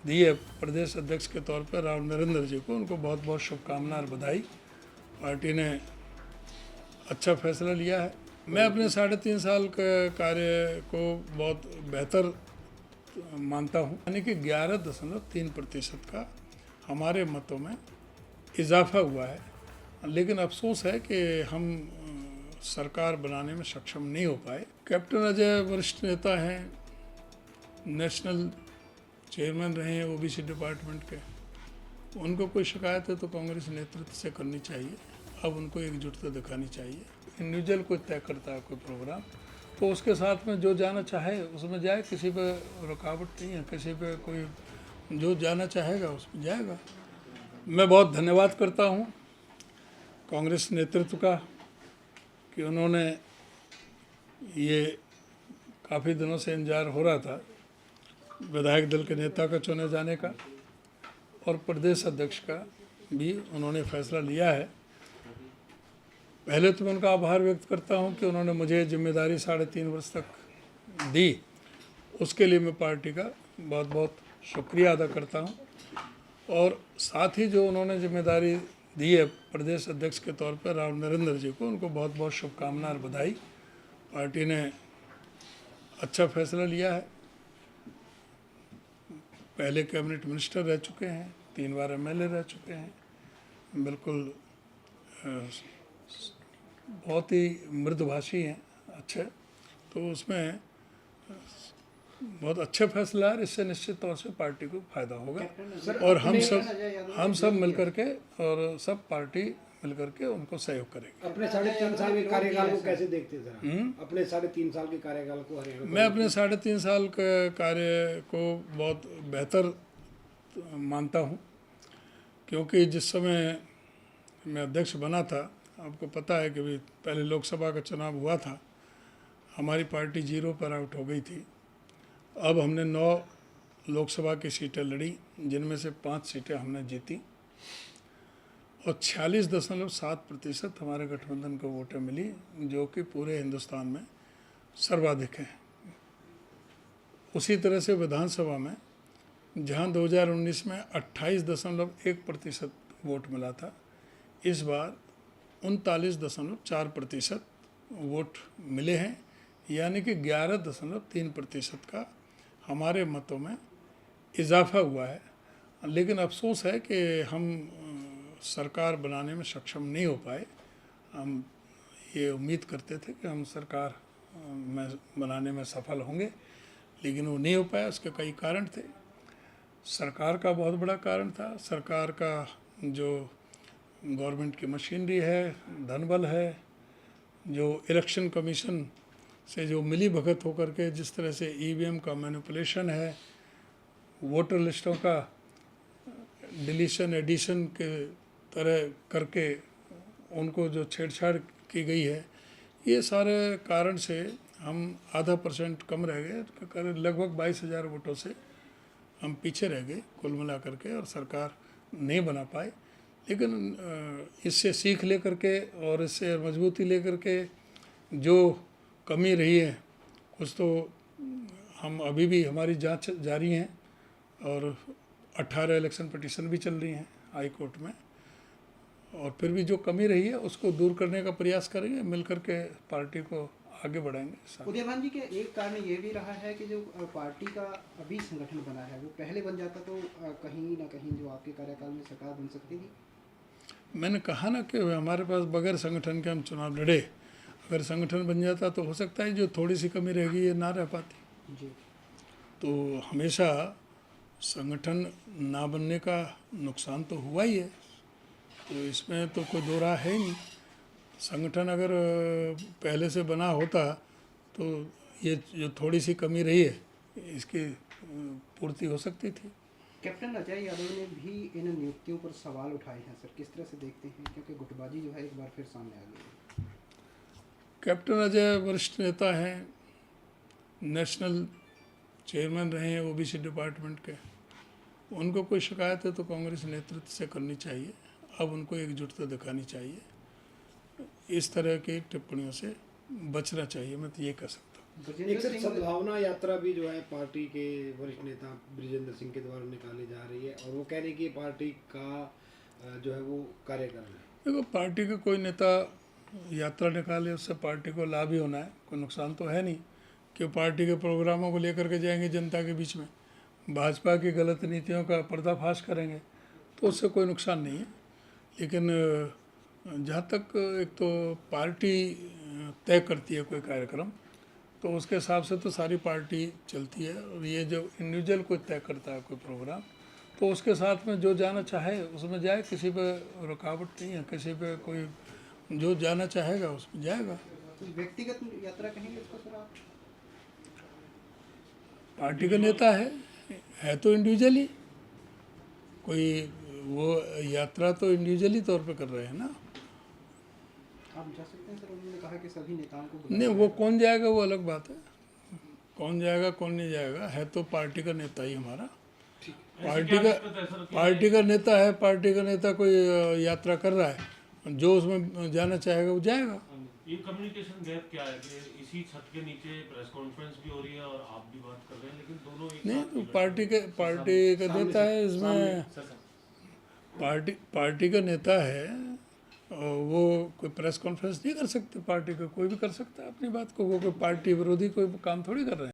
दी है प्रदेश अध्यक्ष के तौर पर राव नरेंद्र जी को, उनको बहुत बहुत शुभकामनाएं और बधाई। पार्टी ने अच्छा फैसला लिया है। मैं अपने 3.5 साल के कार्य को बहुत बेहतर मानता हूँ, यानी कि 11.3% का हमारे मतों में इजाफा हुआ है। लेकिन अफसोस है कि हम सरकार बनाने में सक्षम नहीं हो पाए। कैप्टन अजय वरिष्ठ नेता हैं, नेशनल चेयरमैन रहे हैं ओबीसी डिपार्टमेंट के। उनको कोई शिकायत है तो कांग्रेस नेतृत्व से करनी चाहिए। अब उनको एकजुटता दिखानी चाहिए। इंडिविजुअल कोई तय करता है कोई प्रोग्राम, तो उसके साथ में जो जाना चाहे उसमें जाए, किसी पे रुकावट नहीं है। किसी पे कोई जो जाना चाहेगा उसमें जाएगा। मैं बहुत धन्यवाद करता हूँ कांग्रेस नेतृत्व का कि उन्होंने ये काफ़ी दिनों से इंतजार हो रहा था विधायक दल के नेता का चुने जाने का, और प्रदेश अध्यक्ष का भी उन्होंने फैसला लिया है। पहले तो मैं उनका आभार व्यक्त करता हूं कि उन्होंने मुझे जिम्मेदारी 3.5 वर्ष तक दी। उसके लिए मैं पार्टी का बहुत बहुत शुक्रिया अदा करता हूं। और साथ ही जो उन्होंने जिम्मेदारी दी है प्रदेश अध्यक्ष के तौर पर राव नरेंद्र जी को, उनको बहुत बहुत शुभकामनाएं और बधाई। पार्टी ने अच्छा फैसला लिया है। पहले कैबिनेट मिनिस्टर रह चुके हैं, 3 बार एमएलए रह चुके हैं। बिल्कुल बहुत ही मृदुभाषी हैं, अच्छे। तो उसमें बहुत अच्छा फैसला है। इससे निश्चित तौर से पार्टी को फायदा होगा। और हम सब मिलकर के और सब पार्टी मिलकर के उनको सहयोग करेगी। अपने 3.5 साल के कार्यकाल को कैसे देखते हैं? अपने 3.5 साल के कार्यकाल को मैं अपने 3.5 साल के कार्य को बहुत बेहतर मानता हूँ, क्योंकि जिस समय मैं अध्यक्ष बना था, आपको पता है कि भी पहले लोकसभा का चुनाव हुआ था, हमारी पार्टी 0 पर आउट हो गई थी। अब हमने 9 लोकसभा की सीटें लड़ी, जिनमें से 5 सीटें हमने जीती और 46.7% हमारे गठबंधन को वोटें मिली, जो कि पूरे हिंदुस्तान में सर्वाधिक है। उसी तरह से विधानसभा में जहां 2019 में 28.1% वोट मिला था, इस बार 39.4% वोट मिले हैं, यानी कि 11.3% का हमारे मतों में इजाफा हुआ है। लेकिन अफसोस है कि हम सरकार बनाने में सक्षम नहीं हो पाए। हम ये उम्मीद करते थे कि हम सरकार में बनाने में सफल होंगे, लेकिन वो नहीं हो पाया। उसके कई कारण थे। सरकार का बहुत बड़ा कारण था। सरकार का जो गवर्नमेंट की मशीनरी है, धनबल है, जो इलेक्शन कमीशन से जो मिली भगत होकर के जिस तरह से ईवीएम का मैनिपुलेशन है, वोटर लिस्टों का डिलीशन एडिशन के तरह करके उनको जो छेड़छाड़ की गई है, ये सारे कारण से हम आधा % कम रह गए। लगभग 22,000 वोटों से हम पीछे रह गए कुल मिला करके, और सरकार नहीं बना पाए। लेकिन इससे सीख लेकर के और इससे मजबूती लेकर के जो कमी रही है, कुछ तो हम अभी भी हमारी जांच जारी है और 18 इलेक्शन पिटीशन भी चल रही हैं हाई कोर्ट में, और फिर भी जो कमी रही है उसको दूर करने का प्रयास करेंगे। मिलकर के पार्टी को आगे बढ़ाएंगे। उदयभान जी के एक कारण ये भी रहा है कि जो पार्टी का अभी संगठन बना है, वो पहले बन जाता तो कहीं ना कहीं जो आपके कार्यकाल में सरकार बन सकती थी। मैंने कहा ना कि हमारे पास बगैर संगठन के हम चुनाव लड़े। अगर संगठन बन जाता तो हो सकता है जो थोड़ी सी कमी रहेगी ये ना रह पाती जी। तो हमेशा संगठन ना बनने का नुकसान तो हुआ ही है, तो इसमें तो कोई दो राह है ही नहीं। संगठन अगर पहले से बना होता तो ये जो थोड़ी सी कमी रही है इसकी पूर्ति हो सकती थी। कैप्टन अजय यादव ने भी इन नियुक्तियों पर सवाल उठाए हैं सर, किस तरह से देखते हैं, क्योंकि गुटबाजी जो है एक बार फिर सामने आ गई है। कैप्टन अजय वरिष्ठ नेता हैं, नेशनल चेयरमैन रहे हैं ओबीसी डिपार्टमेंट के। उनको कोई शिकायत है तो कांग्रेस नेतृत्व से करनी चाहिए। अब उनको एकजुटता दिखानी चाहिए। इस तरह की टिप्पणियों से बचना चाहिए, मैं तो ये कह सकता हूँ। एक ब्रजेंद्र सर सिंह सद्भावना यात्रा भी जो है पार्टी के वरिष्ठ नेता ब्रिजेंद्र सिंह के द्वारा निकाली जा रही है और वो कह रहे हैं कि ये पार्टी का जो है वो कार्यक्रम है। देखो, पार्टी का कोई नेता यात्रा निकाले उससे पार्टी को लाभ ही होना है, कोई नुकसान तो है नहीं कि वो पार्टी के प्रोग्रामों को लेकर के जाएंगे जनता के बीच में, भाजपा की गलत नीतियों का पर्दाफाश करेंगे तो उससे कोई नुकसान नहीं है। लेकिन जहाँ तक एक तो पार्टी तय करती है कोई कार्यक्रम, तो उसके हिसाब से तो सारी पार्टी चलती है, और ये जो इंडिविजुअल कोई तय करता है कोई प्रोग्राम, तो उसके साथ में जो जाना चाहे उसमें जाए, किसी पे रुकावट नहीं है, किसी पे कोई जो जाना चाहेगा उसमें जाएगा। तो व्यक्तिगत यात्रा कहेंगे इसको सर आप? पार्टी का नेता है तो इंडिविजुअली, कोई वो यात्रा तो इंडिविजुअली तौर पे कर रहे हैं ना। आप जा सकते हैं सर, उन्होंने कहा कि सभी नेताओं को नहीं, वो कौन जाएगा वो अलग बात है, कौन जाएगा कौन नहीं जाएगा, है तो पार्टी का नेता ही हमारा। पार्टी का नेता है, पार्टी का नेता कोई यात्रा कर रहा है, जो उसमें जाना चाहेगा वो जाएगा। ये कम्युनिकेशन गैप क्या है कि इसी छत के नीचे प्रेस कॉन्फ्रेंस भी हो रही है और आप भी बात कर रहे हैं, लेकिन दोनों एक नहीं, साथ तो नहीं पार्टी का नेता है इसमें, पार्टी का नेता है, और वो कोई प्रेस कॉन्फ्रेंस नहीं कर सकते, पार्टी का कोई भी कर सकता है अपनी बात को, वो कोई पार्टी विरोधी कोई काम थोड़ी कर रहे हैं।